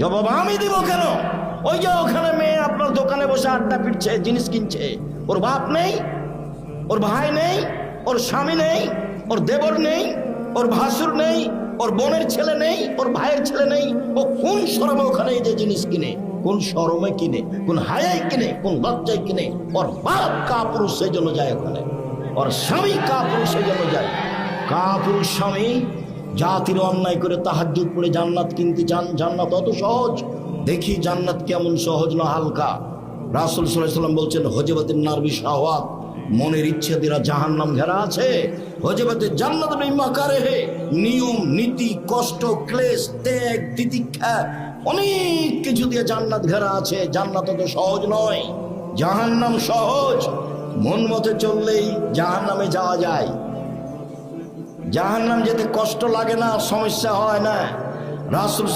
জবাব আমি দিব কেন? ওই যে ওখানে মেয়ে আপনার দোকানে বসে আড্ডা পিটছে, জিনিস কিনছে, ওর বাপ নেই, ওর ভাই নেই, ওর স্বামী নেই, ওর দেবর নেই, ওর ভাসুর নেই, ওর বোনের ছেলে নেই, ওর ভাইয়ের ছেলে নেই, ও কোন শরমে ওখানে এই যে জিনিস কিনে? কোন শরমে কিনে? কোন হায়ায় কিনে? কোন লজ্জায় কিনে? ওর বাপ কাপুরুষ সেই জন্য যায় ওখানে, ওর স্বামী কাপুরুষ সেই জন্য যায়। কাপুরুষ স্বামী জাতির অন্যায় করে তাহাজ্জুদ পড়ে জান্নাত কিনতে চান। জান্নাত অত সহজ? দেখি জান্নাত কেমন সহজ না হালকা। রাসূল সাল্লাল্লাহু আলাইহি ওয়াসাল্লাম বলছেন, হজবাতিন নার বিশাওয়াত, মনের ইচ্ছে দ্বারা জাহান্নাম ঘেরা আছে। হজবাতে জান্নাত বিমাকারে হে, নিয়ম নীতি কষ্ট ক্লেশ ত্যাগ তিতিক্ষা অনেক কিছু দিয়ে জান্নাত ঘেরা আছে। জান্নাত তো সহজ নয়, জাহান্নাম সহজ। মন মতো চললেই জাহান্নামে যাওয়া যায়। জাহান্নাম যেতে কষ্ট লাগে না, সমস্যা হয় না। রাসূল